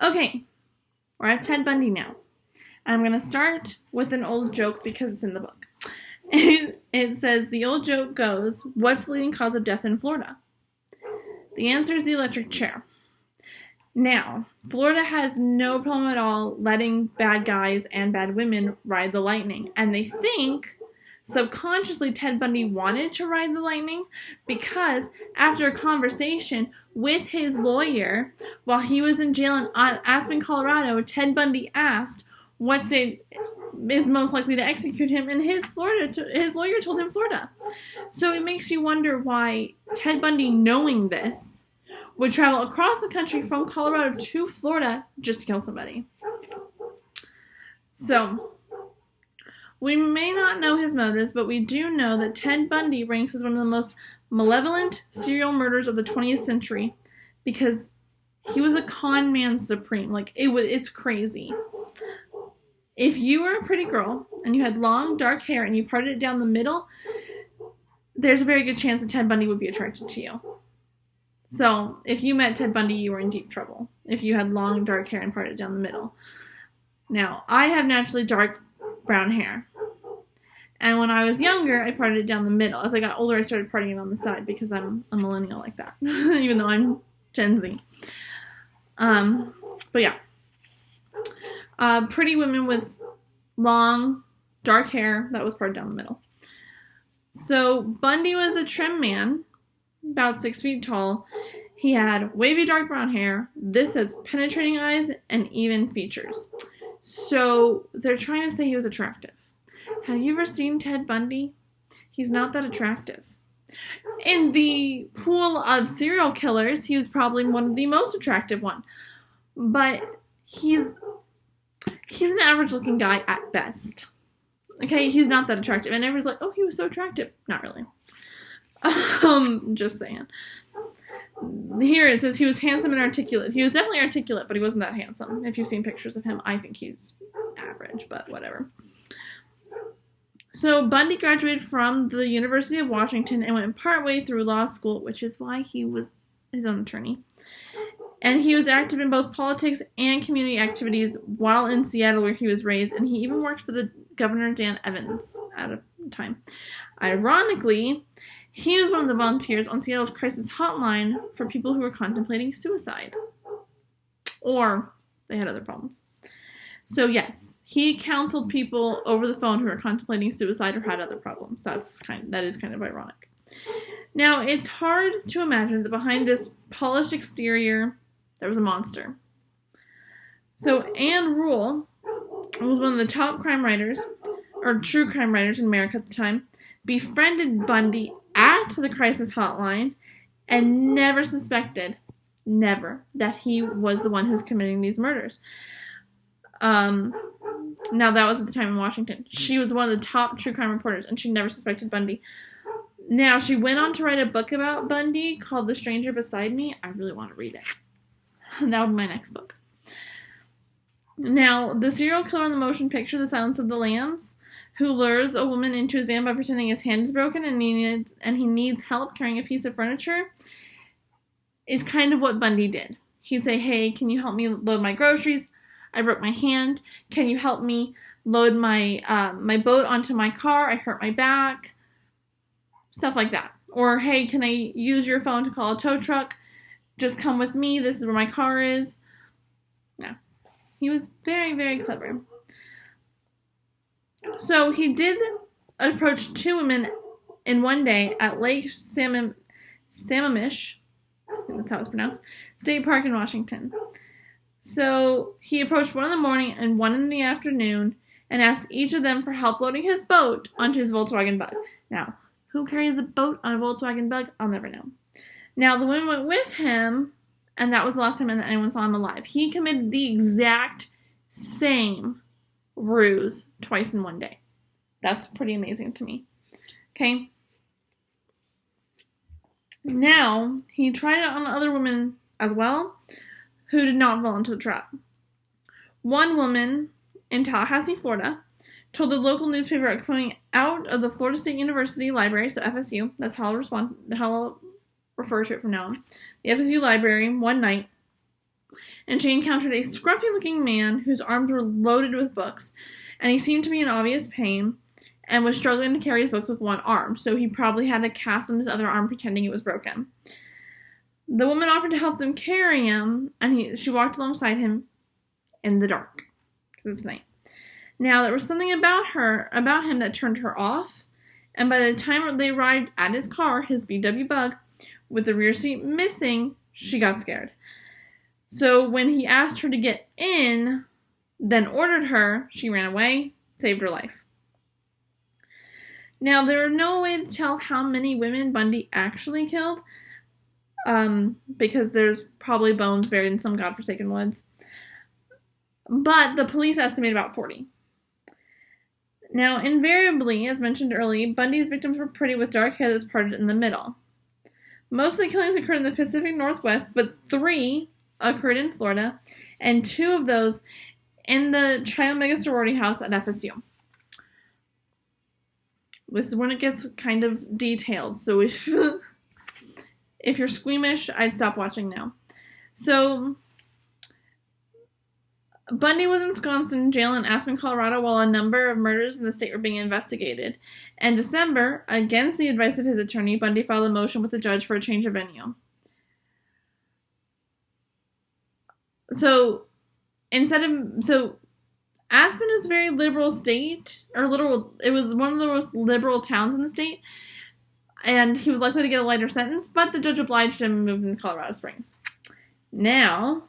Okay, we're at Ted Bundy now. I'm going to start with an old joke because it's in the book. It says, the old joke goes, what's the leading cause of death in Florida? The answer is the electric chair. Now, Florida has no problem at all letting bad guys and bad women ride the lightning. And they think, subconsciously, Ted Bundy wanted to ride the lightning because after a conversation with his lawyer while he was in jail in Aspen, Colorado, Ted Bundy asked what state is most likely to execute him, and his lawyer told him Florida. So it makes you wonder why Ted Bundy, knowing this, would travel across the country from Colorado to Florida just to kill somebody. So, we may not know his motives, but we do know that Ted Bundy ranks as one of the most malevolent serial murderers of the 20th century because he was a con man supreme. It's crazy. If you were a pretty girl and you had long, dark hair and you parted it down the middle, there's a very good chance that Ted Bundy would be attracted to you. So, if you met Ted Bundy, you were in deep trouble. If you had long, dark hair and parted it down the middle. Now, I have naturally dark brown hair. And when I was younger, I parted it down the middle. As I got older, I started parting it on the side because I'm a millennial like that. Even though I'm Gen Z. But yeah. Pretty women with long, dark hair that was parted down the middle. So, Bundy was a trim man, about 6 feet tall. He had wavy dark brown hair. This has penetrating eyes and even features. So, they're trying to say he was attractive. Have you ever seen Ted Bundy? He's not that attractive. In the pool of serial killers, he was probably one of the most attractive one. But he's an average-looking guy at best. Okay, he's not that attractive. And everyone's like, oh, he was so attractive. Not really. Just saying. Here it says he was handsome and articulate. He was definitely articulate, but he wasn't that handsome. If you've seen pictures of him, I think he's average, but whatever. So Bundy graduated from the University of Washington and went partway through law school, which is why he was his own attorney. And he was active in both politics and community activities while in Seattle, where he was raised, and he even worked for the Governor Dan Evans at a time. Ironically, he was one of the volunteers on Seattle's crisis hotline for people who were contemplating suicide. Or they had other problems. So yes, he counseled people over the phone who were contemplating suicide or had other problems. That is kind of ironic. Now, it's hard to imagine that behind this polished exterior, there was a monster. So Anne Rule was one of the top crime writers, or true crime writers in America at the time, befriended Bundy at the crisis hotline, and never suspected, that he was the one who's committing these murders. Now that was at the time in Washington. She was one of the top true crime reporters, and she never suspected Bundy. Now, she went on to write a book about Bundy called The Stranger Beside Me. I really want to read it. That would be my next book. Now, the serial killer in the motion picture, The Silence of the Lambs, who lures a woman into his van by pretending his hand is broken and he needs help carrying a piece of furniture, is kind of what Bundy did. He'd say, hey, can you help me load my groceries? I broke my hand. Can you help me load my my boat onto my car? I hurt my back. Stuff like that. Or, hey, can I use your phone to call a tow truck? Just come with me. This is where my car is. Yeah. He was very, very clever. So he did approach 2 women in one day at Lake Sammamish, I think that's how it's pronounced, State Park in Washington. So he approached one in the morning and one in the afternoon and asked each of them for help loading his boat onto his Volkswagen Bug. Now, who carries a boat on a Volkswagen Bug? I'll never know. Now, the women went with him, and that was the last time that anyone saw him alive. He committed the exact same ruse twice in one day. That's pretty amazing to me. Okay? Now, he tried it on other women as well, who did not fall into the trap. One woman in Tallahassee, Florida, told the local newspaper coming out of the Florida State University Library, so FSU, that's how I'll refer to it from now on, the FSU Library one night, and she encountered a scruffy-looking man whose arms were loaded with books, and he seemed to be in obvious pain and was struggling to carry his books with one arm, so he probably had a cast on his other arm pretending it was broken. The woman offered to help them carry him, and she walked alongside him in the dark, because it's night. Now, there was something about him that turned her off, and by the time they arrived at his car, his VW Bug, with the rear seat missing, she got scared. So when he asked her to get in, then ordered her, she ran away, saved her life. Now, there are no way to tell how many women Bundy actually killed, because there's probably bones buried in some godforsaken woods. But the police estimate about 40. Now, invariably, as mentioned earlier, Bundy's victims were pretty with dark hair that was parted in the middle. Most of the killings occurred in the Pacific Northwest, but 3 occurred in Florida, and 2 of those in the Chi Omega sorority house at FSU. This is when it gets kind of detailed, so if you're squeamish, I'd stop watching now. So, Bundy was ensconced in jail in Aspen, Colorado, while a number of murders in the state were being investigated. In December, against the advice of his attorney, Bundy filed a motion with the judge for a change of venue. So, Aspen is a very liberal state, it was one of the most liberal towns in the state, and he was likely to get a lighter sentence, but the judge obliged him and moved him to Colorado Springs. Now,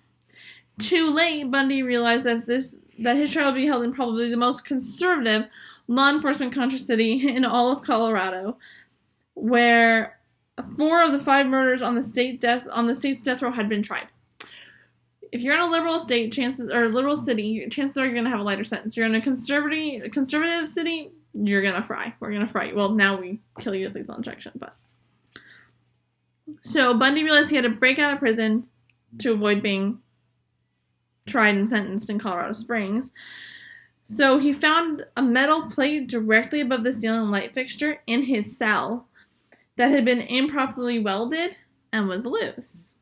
too late, Bundy realized that his trial would be held in probably the most conservative, law enforcement conscious city in all of Colorado, where 4 of the 5 murders on the state's death row had been tried. If you're in a liberal state, liberal city, chances are you're going to have a lighter sentence. You're in a conservative city, you're going to fry. We're going to fry you. Well, now we kill you with lethal injection, but. So, Bundy realized he had to break out of prison to avoid being tried and sentenced in Colorado Springs. So, he found a metal plate directly above the ceiling light fixture in his cell that had been improperly welded and was loose.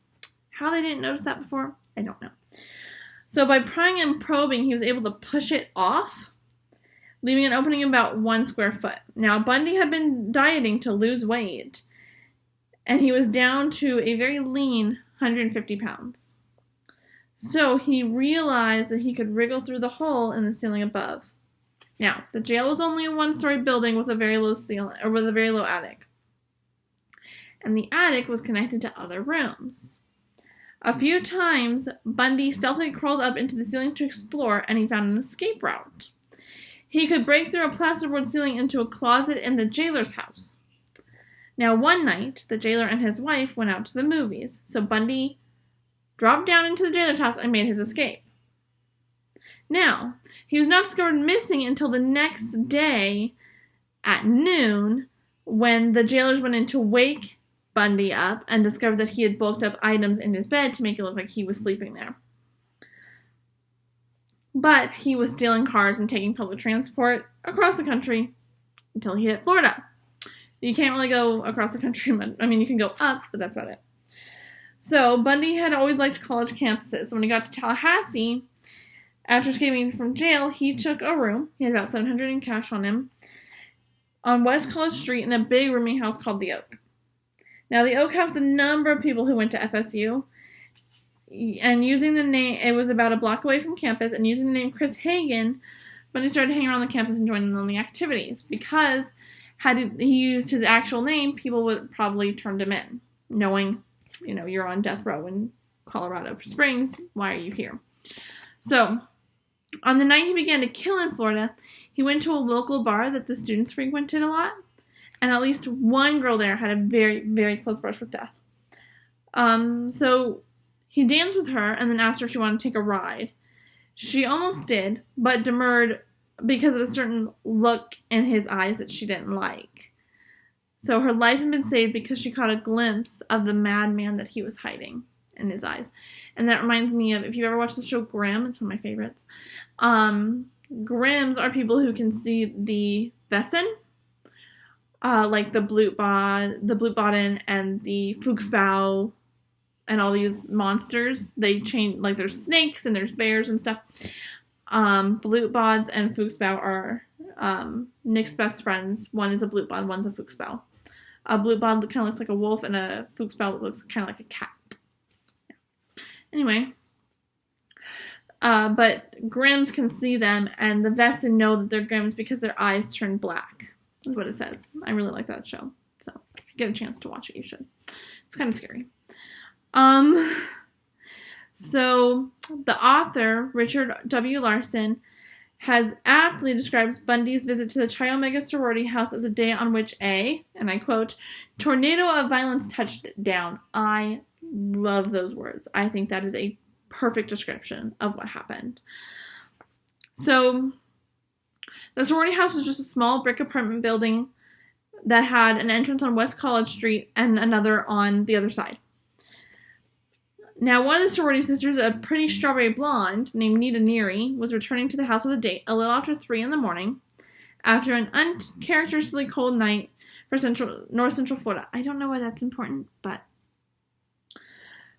How they didn't notice that before, I don't know. So by prying and probing, he was able to push it off, leaving an opening about 1 square foot. Now, Bundy had been dieting to lose weight, and he was down to a very lean 150 pounds. So he realized that he could wriggle through the hole in the ceiling above. Now, the jail was only a 1-story building with a very low ceiling, or with a very low attic. And the attic was connected to other rooms. A few times, Bundy stealthily crawled up into the ceiling to explore, and he found an escape route. He could break through a plasterboard ceiling into a closet in the jailer's house. Now, one night, the jailer and his wife went out to the movies, so Bundy dropped down into the jailer's house and made his escape. Now, he was not discovered missing until the next day at noon, when the jailers went in to wake Bundy up and discovered that he had bulked up items in his bed to make it look like he was sleeping there. But he was stealing cars and taking public transport across the country until he hit Florida. You can't really go across the country. I mean, you can go up, but that's about it. So, Bundy had always liked college campuses. So when he got to Tallahassee, after escaping from jail, he took a room. He had about $700 in cash on him on West College Street in a big rooming house called the Oak. Now, the Oak housed a number of people who went to FSU, and using the name, it was about a block away from campus, and using the name Chris Hagen, Bundy started hanging around the campus and joining them in the activities, because had he used his actual name, people would probably turned him in, knowing, you're on death row in Colorado Springs, why are you here? So, on the night he began to kill in Florida, he went to a local bar that the students frequented a lot, and at least one girl there had a very, very close brush with death. So he danced with her and then asked her if she wanted to take a ride. She almost did, but demurred because of a certain look in his eyes that she didn't like. So her life had been saved because she caught a glimpse of the madman that he was hiding in his eyes. And that reminds me of, if you ever watched the show Grimm, it's one of my favorites. Grimms are people who can see the Wesen, like the Blutbaden and the Fuchsbau and all these monsters. They change, like there's snakes and there's bears and stuff. Blutbods and Fuchsbau are Nick's best friends. One is a Blutbod, one's a Fuchsbau. A Blutbod kind of looks like a wolf, and a Fuchsbau looks kind of like a cat. Anyway, but Grimms can see them, and the Vessin know that they're Grimms because their eyes turn black. Is what it says. I really like that show, so if you get a chance to watch it, you should. It's kind of scary. So the author, Richard W. Larson, has aptly describes Bundy's visit to the Chi Omega sorority house as a day on which a, and I quote, tornado of violence touched down. I love those words. I think that is a perfect description of what happened. So the sorority house was just a small brick apartment building that had an entrance on West College Street and another on the other side. Now, one of the sorority sisters, a pretty strawberry blonde named Nita Neary, was returning to the house with a date a little after 3 in the morning after an uncharacteristically cold night for North Central Florida. I don't know why that's important, but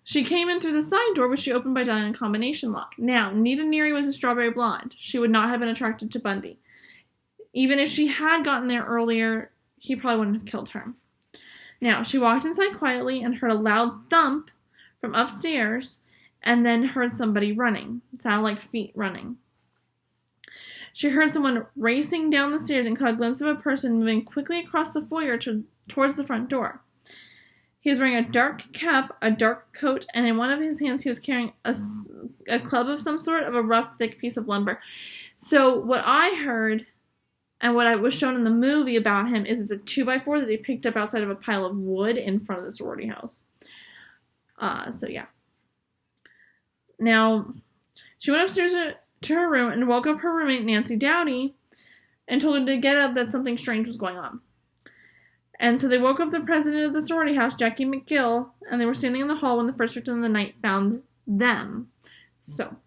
she came in through the side door, which she opened by dialing a combination lock. Now, Nita Neary was a strawberry blonde. She would not have been attracted to Bundy. Even if she had gotten there earlier, he probably wouldn't have killed her. Now, she walked inside quietly and heard a loud thump from upstairs, and then heard somebody running. It sounded like feet running. She heard someone racing down the stairs and caught a glimpse of a person moving quickly across the foyer towards the front door. He was wearing a dark cap, a dark coat, and in one of his hands he was carrying a club of some sort, of a rough, thick piece of lumber. So what I heard, and what I was shown in the movie about him, is it's a 2x4 that he picked up outside of a pile of wood in front of the sorority house. So yeah. Now, she went upstairs to her room and woke up her roommate, Nancy Dowdy, and told her to get up, that something strange was going on. And so they woke up the president of the sorority house, Jackie McGill, and they were standing in the hall when the first victim of the night found them. So,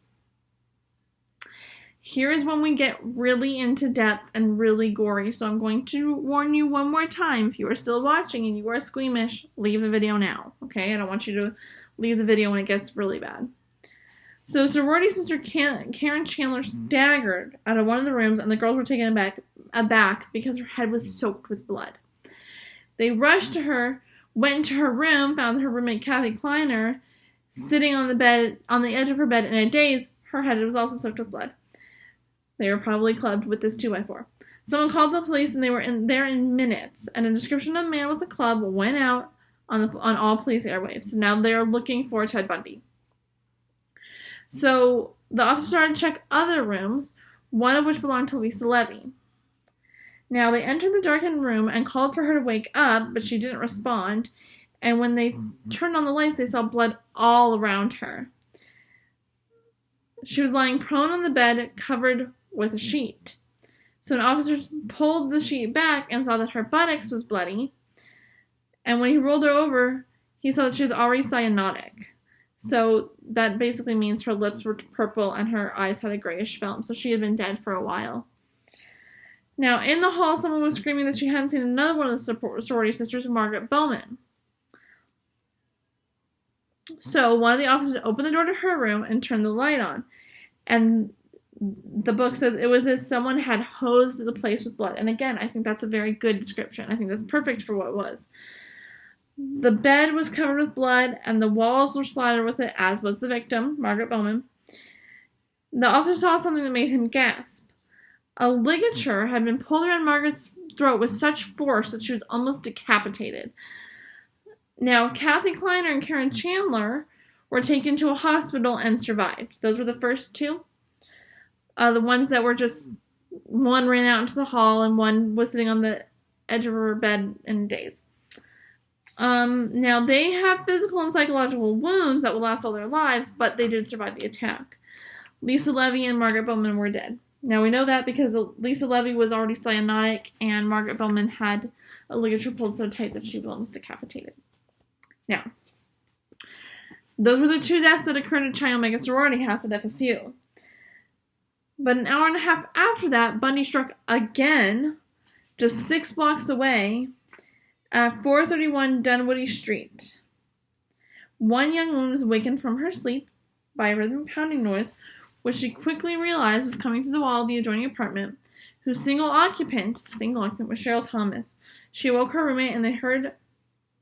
here is when we get really into depth and really gory. So I'm going to warn you one more time. If you are still watching and you are squeamish, leave the video now. Okay? I don't want you to leave the video when it gets really bad. So sorority sister Karen Chandler staggered out of one of the rooms, and the girls were taken aback because her head was soaked with blood. They rushed to her, went into her room, found her roommate Kathy Kleiner sitting on the edge of her bed in a daze. Her head was also soaked with blood. They were probably clubbed with this 2x4. Someone called the police, and they were there in minutes. And a description of a man with a club went out on all police airwaves. So now they are looking for Ted Bundy. So the officers started to check other rooms, one of which belonged to Lisa Levy. Now they entered the darkened room and called for her to wake up, but she didn't respond. And when they turned on the lights, they saw blood all around her. She was lying prone on the bed, covered with a sheet. So an officer pulled the sheet back and saw that her buttocks was bloody. And when he rolled her over, he saw that she was already cyanotic. So that basically means her lips were purple and her eyes had a grayish film. So she had been dead for a while. Now, in the hall, someone was screaming that she hadn't seen another one of the sorority sisters, Margaret Bowman. So one of the officers opened the door to her room and turned the light on. And the book says it was as someone had hosed the place with blood. And again, I think that's a very good description. I think that's perfect for what it was. The bed was covered with blood, and the walls were splattered with it, as was the victim, Margaret Bowman. The officer saw something that made him gasp. A ligature had been pulled around Margaret's throat with such force that she was almost decapitated. Now, Kathy Kleiner and Karen Chandler were taken to a hospital and survived. Those were the first two. The ones that were just, one ran out into the hall and one was sitting on the edge of her bed in a daze. Now, they have physical and psychological wounds that will last all their lives, but they did survive the attack. Lisa Levy and Margaret Bowman were dead. Now, we know that because Lisa Levy was already cyanotic, and Margaret Bowman had a ligature pulled so tight that she was almost decapitated. Now, those were the two deaths that occurred at Chi Omega sorority house at FSU. But an hour and a half after that, Bundy struck again, just 6 blocks away, at 431 Dunwoody Street, One young woman was awakened from her sleep by a rhythmic pounding noise, which she quickly realized was coming through the wall of the adjoining apartment, whose single occupant was Cheryl Thomas. She awoke her roommate, and they heard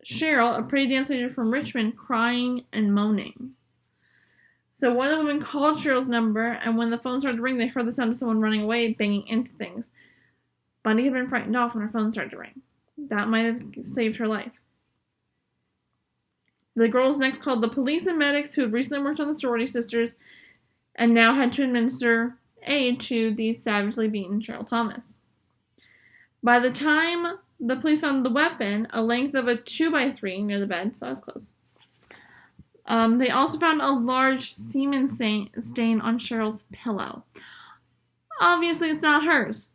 Cheryl, a pretty dance major from Richmond, crying and moaning. So one of the women called Cheryl's number, and when the phone started to ring, they heard the sound of someone running away, banging into things. Bundy had been frightened off when her phone started to ring. That might have saved her life. The girls next called the police and medics who had recently worked on the sorority sisters and now had to administer aid to the savagely beaten Cheryl Thomas. By the time the police found the weapon, a length of a 2x3 near the bed, so I was close. They also found a large semen stain on Cheryl's pillow. Obviously, it's not hers.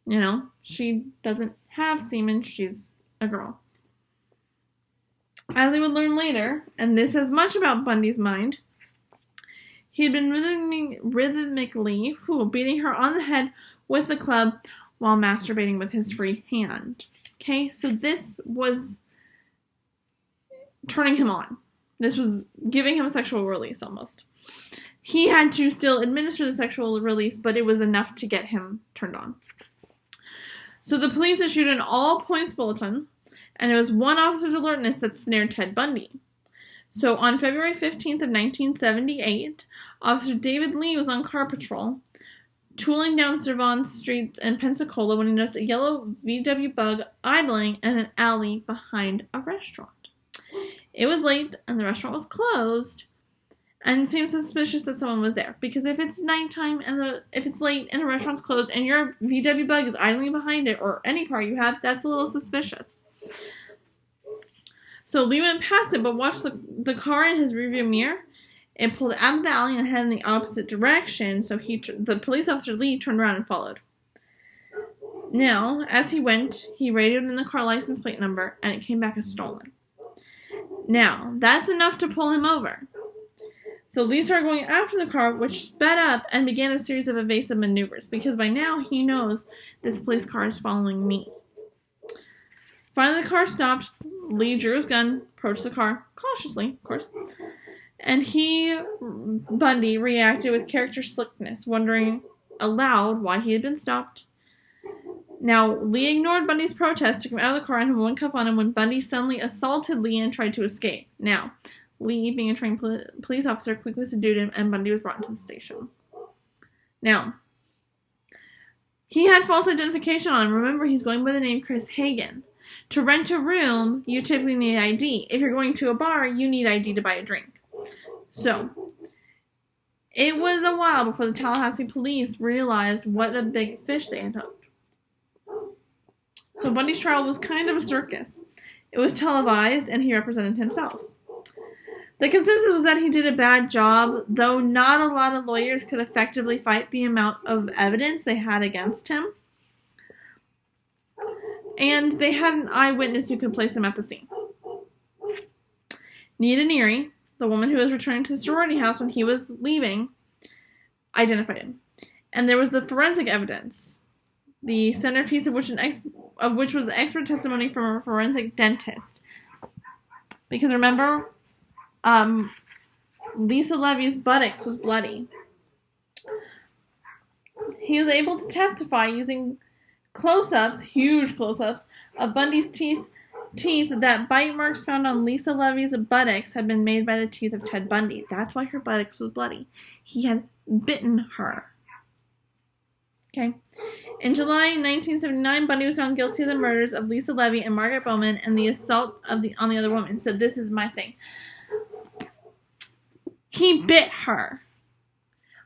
You know, she doesn't have semen. She's a girl. As we would learn later, and this says much about Bundy's mind, he had been rhythmically beating her on the head with a club while masturbating with his free hand. Okay, so this was turning him on. This was giving him a sexual release, almost. He had to still administer the sexual release, but it was enough to get him turned on. So the police issued an all-points bulletin, and it was one officer's alertness that snared Ted Bundy. So on February 15th of 1978, Officer David Lee was on car patrol, tooling down Servon Street in Pensacola when he noticed a yellow VW Bug idling in an alley behind a restaurant. It was late, and the restaurant was closed, and it seemed suspicious that someone was there. Because if it's nighttime, and if it's late, and the restaurant's closed, and your VW Bug is idling behind it, or any car you have, that's a little suspicious. So Lee went past it, but watched the car in his rearview mirror. It pulled out of the alley and headed in the opposite direction, so the police officer Lee turned around and followed. Now, as he went, he radioed in the car license plate number, and it came back as stolen. Now, that's enough to pull him over. So Lee started going after the car, which sped up and began a series of evasive maneuvers, because by now he knows this police car is following me. Finally, the car stopped. Lee drew his gun, approached the car, cautiously, of course, and Bundy, reacted with character slickness, wondering aloud why he had been stopped. Now, Lee ignored Bundy's protest, took him out of the car, and had one cuff on him when Bundy suddenly assaulted Lee and tried to escape. Now, Lee, being a trained police officer, quickly subdued him, and Bundy was brought into the station. Now, he had false identification on him. Remember, he's going by the name Chris Hagen. To rent a room, you typically need ID. If you're going to a bar, you need ID to buy a drink. So, it was a while before the Tallahassee police realized what a big fish they had hooked. So Bundy's trial was kind of a circus. It was televised, and he represented himself. The consensus was that he did a bad job, though not a lot of lawyers could effectively fight the amount of evidence they had against him. And they had an eyewitness who could place him at the scene. Nita Neary, the woman who was returning to the sorority house when he was leaving, identified him. And there was the forensic evidence, the centerpiece of which was the expert testimony from a forensic dentist. Because remember, Lisa Levy's buttocks was bloody. He was able to testify using close-ups, huge close-ups, of Bundy's teeth that bite marks found on Lisa Levy's buttocks had been made by the teeth of Ted Bundy. That's why her buttocks was bloody. He had bitten her. Okay. In July 1979, Bundy was found guilty of the murders of Lisa Levy and Margaret Bowman and the assault on the other woman. So this is my thing. He bit her.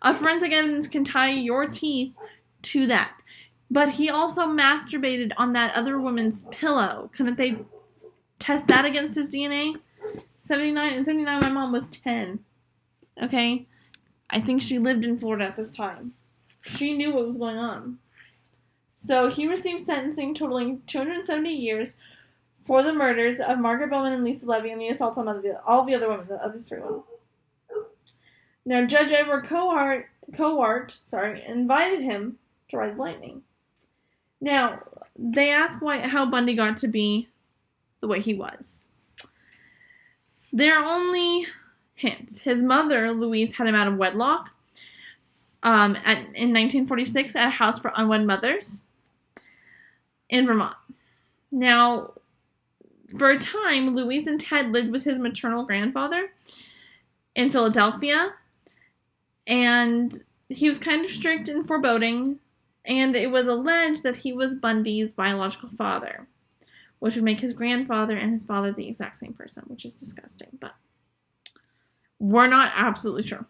A forensic evidence can tie your teeth to that. But he also masturbated on that other woman's pillow. Couldn't they test that against his DNA? In 79, my mom was 10. Okay? I think she lived in Florida at this time. She knew what was going on. So he received sentencing totaling 270 years for the murders of Margaret Bowman and Lisa Levy and the assaults on all the other women, the other three women. Now, Judge Edward Cowart, invited him to ride lightning. Now, they ask how Bundy got to be the way he was. There are only hints. His mother, Louise, had him out of wedlock in 1946 at a house for unwed mothers in Vermont. Now, for a time, Louise and Ted lived with his maternal grandfather in Philadelphia, and he was kind of strict and foreboding, and it was alleged that he was Bundy's biological father, which would make his grandfather and his father the exact same person, which is disgusting, but we're not absolutely sure.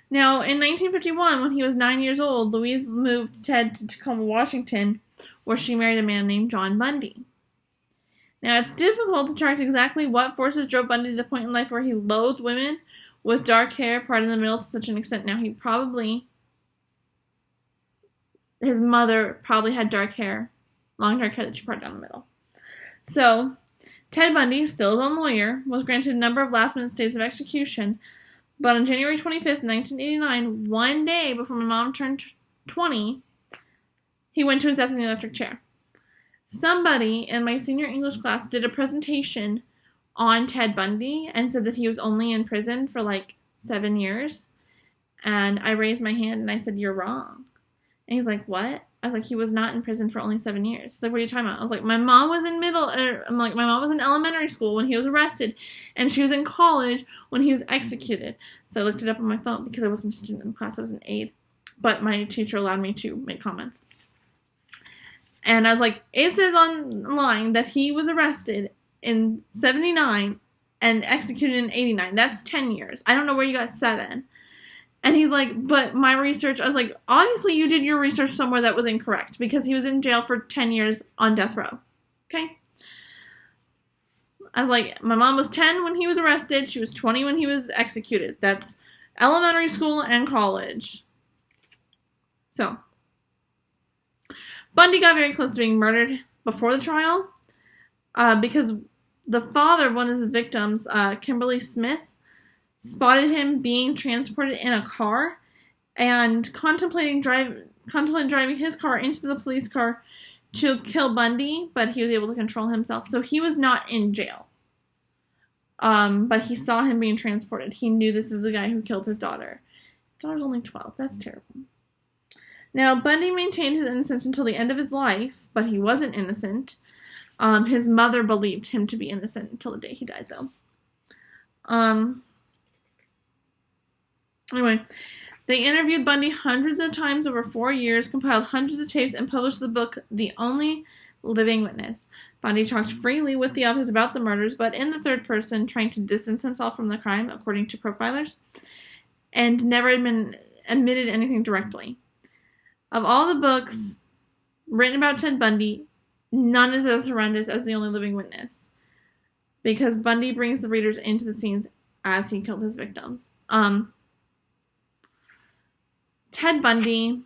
Now, in 1951, when he was 9 years old, Louise moved Ted to Tacoma, Washington, where she married a man named John Bundy. Now, it's difficult to track exactly what forces drove Bundy to the point in life where he loathed women with dark hair parted in the middle to such an extent. Now, his mother probably had dark hair, long dark hair that she parted down the middle. So, Ted Bundy, still his own lawyer, was granted a number of last-minute stays of execution, but on January 25th, 1989, one day before my mom turned 20, he went to his death in the electric chair. Somebody in my senior English class did a presentation on Ted Bundy and said that he was only in prison for like 7 years. And I raised my hand and I said, "You're wrong." And he's like, "What?" I was like, "He was not in prison for only 7 years." He's like, "What are you talking about?" I was like, my mom was in elementary school when he was arrested, and she was in college when he was executed. So I looked it up on my phone because I wasn't a student in the class, I was an aide. But my teacher allowed me to make comments. And I was like, it says online that he was arrested in 79 and executed in 89. That's 10 years. I don't know where you got 7. And he's like, but my research, I was like, obviously you did your research somewhere that was incorrect because he was in jail for 10 years on death row. Okay? I was like, my mom was 10 when he was arrested. She was 20 when he was executed. That's elementary school and college. So, Bundy got very close to being murdered before the trial because the father of one of his victims, Kimberly Smith, spotted him being transported in a car and contemplating driving his car into the police car to kill Bundy, but he was able to control himself. So he was not in jail. But he saw him being transported. He knew this is the guy who killed his daughter. His daughter's only 12. That's terrible. Now, Bundy maintained his innocence until the end of his life, but he wasn't innocent. His mother believed him to be innocent until the day he died, though. Anyway, they interviewed Bundy hundreds of times over 4 years, compiled hundreds of tapes, and published the book, The Only Living Witness. Bundy talked freely with the authors about the murders, but in the third person, trying to distance himself from the crime, according to profilers, and never admitted anything directly. Of all the books written about Ted Bundy, none is as horrendous as The Only Living Witness, because Bundy brings the readers into the scenes as he killed his victims. Ted Bundy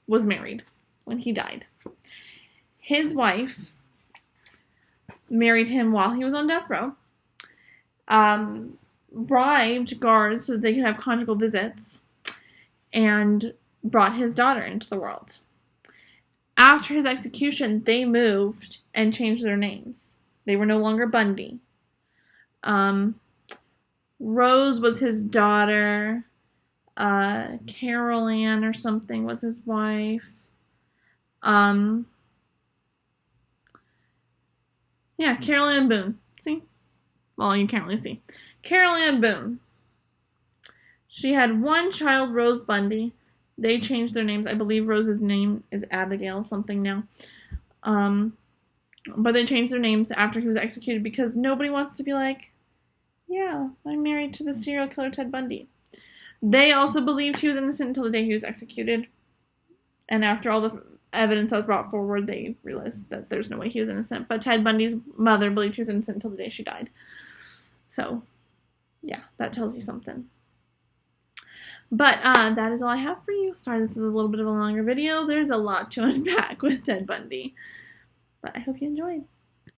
was married when he died. His wife married him while he was on death row, bribed guards so that they could have conjugal visits, and brought his daughter into the world. After his execution, they moved and changed their names. They were no longer Bundy. Rose was his daughter. Carol Ann or something was his wife. Yeah, Carol Ann Boone. See? Well, you can't really see. Carol Ann Boone. She had one child, Rose Bundy. They changed their names. I believe Rose's name is Abigail something now. But they changed their names after he was executed because nobody wants to be like, yeah, I'm married to the serial killer Ted Bundy. They also believed he was innocent until the day he was executed. And after all the evidence that was brought forward, they realized that there's no way he was innocent. But Ted Bundy's mother believed he was innocent until the day she died. So, yeah, that tells you something. But that is all I have for you. Sorry, this is a little bit of a longer video. There's a lot to unpack with Ted Bundy. But I hope you enjoyed.